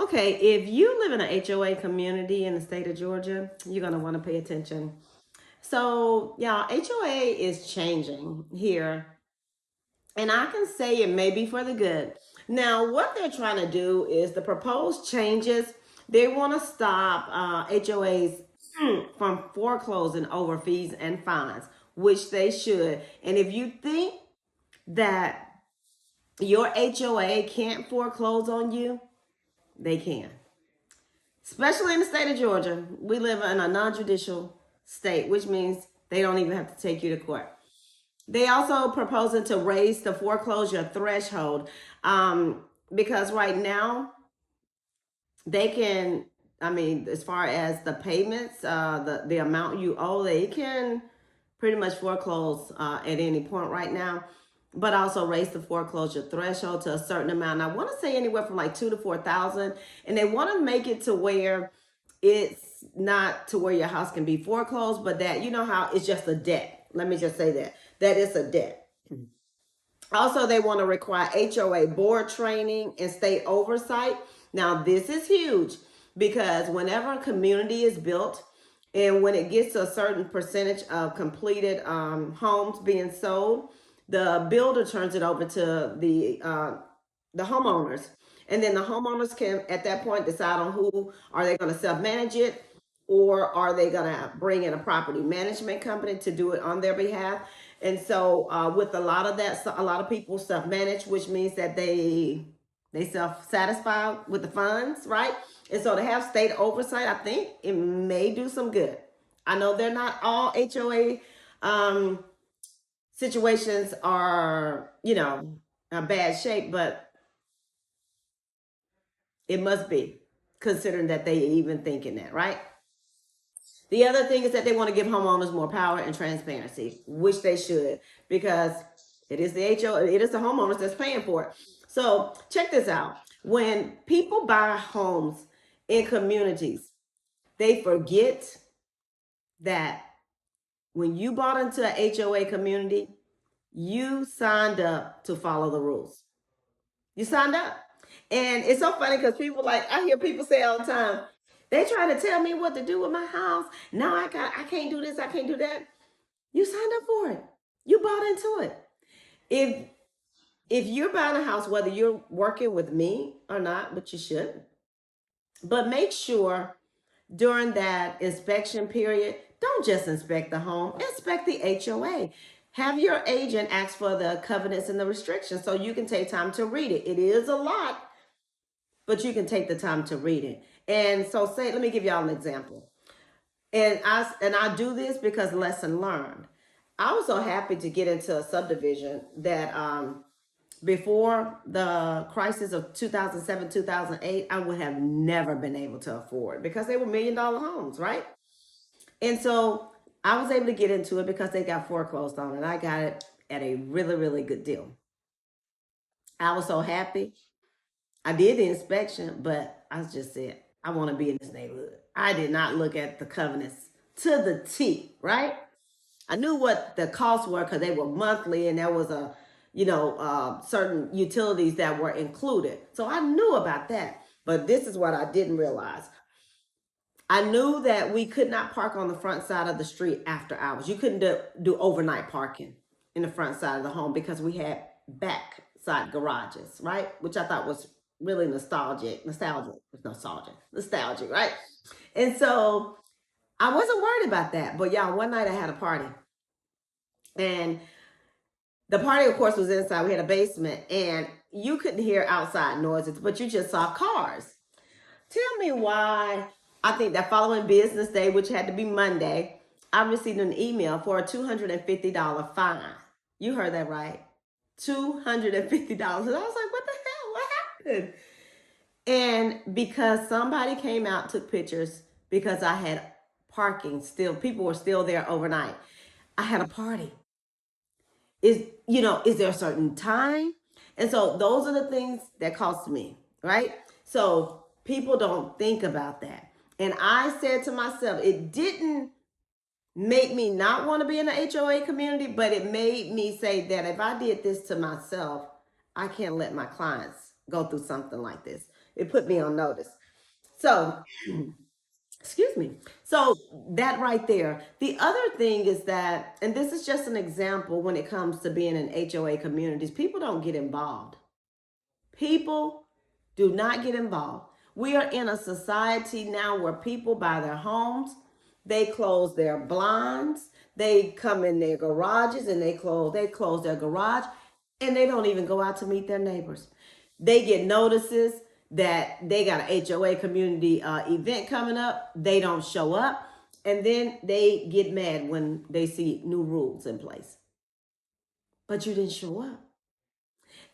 Okay, if you live in an HOA community in the state of Georgia, you're going to want to pay attention. So, yeah, HOA is changing here, and I can say it may be for the good. Now, what they're trying to do is the proposed changes, they want to stop HOAs from foreclosing over fees and fines, which they should. And if you think that your HOA can't foreclose on you, they can. Especially in the state of Georgia, we live in a non-judicial state, which means they don't even have to take you to court. They also proposing to raise the foreclosure threshold because right now they can, I mean, as far as the payments, the amount you owe, they can pretty much foreclose at any point right now, but also raise the foreclosure threshold to a certain amount. And I want to say anywhere from like 2 to 4,000, and they want to make it to where it's not to where your house can be foreclosed, but that you know how it's just a debt. Let me just say that it's a debt. Also, they want to require HOA board training and state oversight. Now, this is huge because whenever a community is built and when it gets to a certain percentage of completed homes being sold, the builder turns it over to the homeowners. And then the homeowners can, at that point, decide on who are they going to self-manage it or are they going to bring in a property management company to do it on their behalf. And so with a lot of that, a lot of people self-manage, which means that they self-satisfy with the funds, right? And so to have state oversight, I think it may do some good. I know they're not all HOA situations are, in bad shape, but it must be considering that they even thinking that, right? The other thing is that they want to give homeowners more power and transparency, which they should, because it is the HOA, it is the homeowners that's paying for it. So check this out. When people buy homes in communities, they forget that when you bought into a HOA community, you signed up to follow the rules. You signed up. And it's so funny because people like, I hear people say all the time, they trying to tell me what to do with my house. No, I can't do this, I can't do that. You signed up for it. You bought into it. If if you're buying a house, whether you're working with me or not, but you should, but make sure during that inspection period, don't just inspect the home, inspect the HOA. Have your agent ask for the covenants and the restrictions so you can take time to read it. It is a lot, but you can take the time to read it. And so say, let me give y'all an example. And I do this because lesson learned. I was so happy to get into a subdivision that before the crisis of 2007, 2008, I would have never been able to afford because they were $1 million homes, right? And so I was able to get into it because they got foreclosed on and I got it at a really, really good deal. I was so happy. I did the inspection, but I just said, I want to be in this neighborhood. I did not look at the covenants to the T, right? I knew what the costs were because they were monthly and there was certain utilities that were included. So I knew about that. But this is what I didn't realize. I knew that we could not park on the front side of the street after hours. You couldn't do overnight parking in the front side of the home because we had back side garages, right? Which I thought was really nostalgic, right? And so I wasn't worried about that. But y'all, one night I had a party. And the party, of course, was inside. We had a basement, and you couldn't hear outside noises, but you just saw cars. Tell me why I think that following business day, which had to be Monday, I received an email for a $250 fine. You heard that right. $250. And I was like, what the hell? What happened? And because somebody came out, took pictures, because I had parking still, people were still there overnight. I had a party. Is there a certain time? And so those are the things that cost me, right? So people don't think about that. And I said to myself, it didn't make me not want to be in the HOA community, but it made me say that if I did this to myself, I can't let my clients go through something like this. it put me on notice. So, excuse me. So that right there. The other thing is that, and this is just an example when it comes to being in HOA communities, people don't get involved. People do not get involved. We are in a society now where people buy their homes, they close their blinds, they come in their garages and they close their garage, and they don't even go out to meet their neighbors. They get notices that they got an HOA community event coming up. They don't show up, and then they get mad when they see new rules in place. But you didn't show up.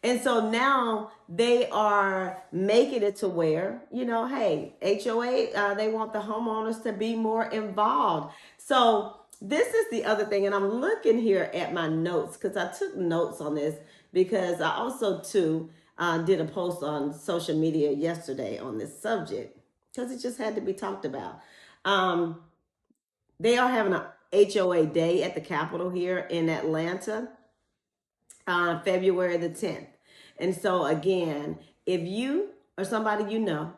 And so now they are making it to where, hey, HOA, they want the homeowners to be more involved. So this is the other thing. And I'm looking here at my notes because I took notes on this because I also, too, did a post on social media yesterday on this subject because it just had to be talked about. They are having a HOA day at the Capitol here in Atlanta on February the 10th. And so again, if you or somebody you know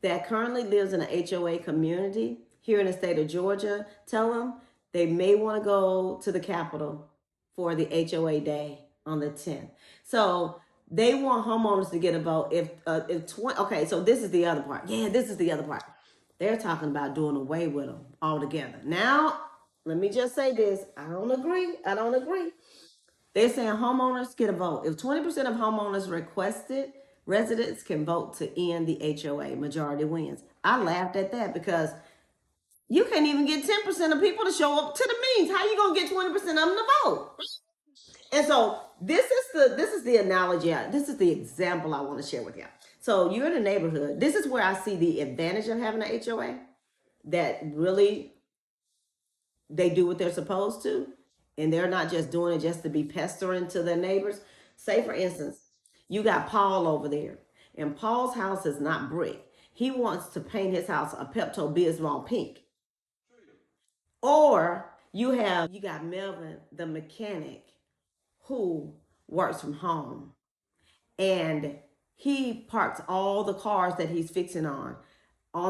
that currently lives in an HOA community here in the state of Georgia, tell them they may want to go to the Capitol for the HOA day on the 10th. So they want homeowners to get a vote. Okay, so this is the other part. Yeah, this is the other part. They're talking about doing away with them altogether. Now, let me just say this. I don't agree. They're saying homeowners get a vote. If 20% of homeowners requested, residents can vote to end the HOA. Majority wins. I laughed at that because you can't even get 10% of people to show up to the meetings. How you gonna get 20% of them to vote? And so this is the analogy. This is the example I want to share with you. So you're in a neighborhood. This is where I see the advantage of having an HOA. That really they do what they're supposed to. And they're not just doing it just to be pestering to their neighbors. Say, for instance, you got Paul over there, and Paul's house is not brick. He wants to paint his house a Pepto-Bismol pink. Or you got Melvin, the mechanic, who works from home, and he parks all the cars that he's fixing on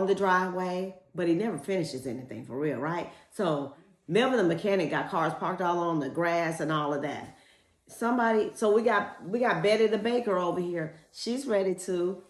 the driveway, but he never finishes anything for real, right? So Melvin the mechanic got cars parked all on the grass and all of that. So we got Betty the baker over here. She's ready to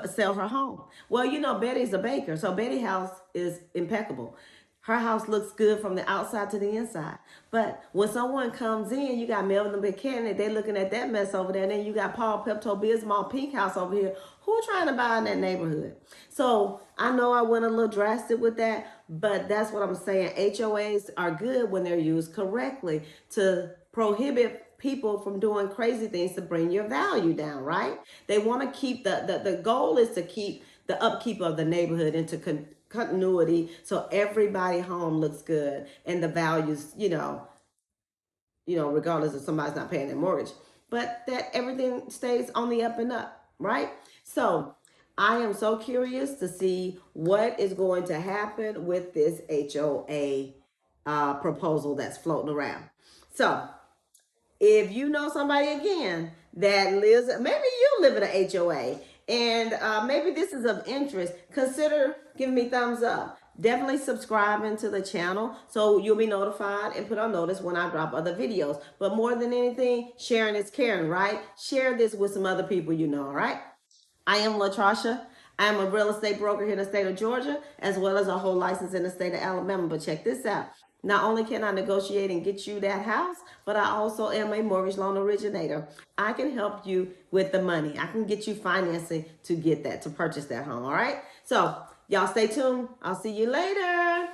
sell her home. Well, Betty's a baker, so Betty's house is impeccable. Her house looks good from the outside to the inside. But when someone comes in, you got Melvin the mechanic, they looking at that mess over there. And then you got Paul Pepto-Bismol pink house over here. Who trying to buy in that neighborhood? So I know I went a little drastic with that, but that's what I'm saying. HOAs are good when they're used correctly to prohibit people from doing crazy things to bring your value down, right? They want to keep the goal is to keep the upkeep of the neighborhood into continuity, so everybody home looks good and the values, regardless if somebody's not paying their mortgage, but that everything stays on the up and up, right? So I am so curious to see what is going to happen with this HOA proposal that's floating around. So if you know somebody again that lives, maybe you live in an HOA, and maybe this is of interest, consider giving me thumbs up. Definitely subscribing to the channel so you'll be notified and put on notice when I drop other videos. But more than anything, sharing is caring, right? Share this with some other people you know, all right? I am LaTrasha. I am a real estate broker here in the state of Georgia, as well as a whole license in the state of Alabama. But check this out. Not only can I negotiate and get you that house, but I also am a mortgage loan originator. I can help you with the money. I can get you financing to get that, to purchase that home, all right? So y'all stay tuned. I'll see you later.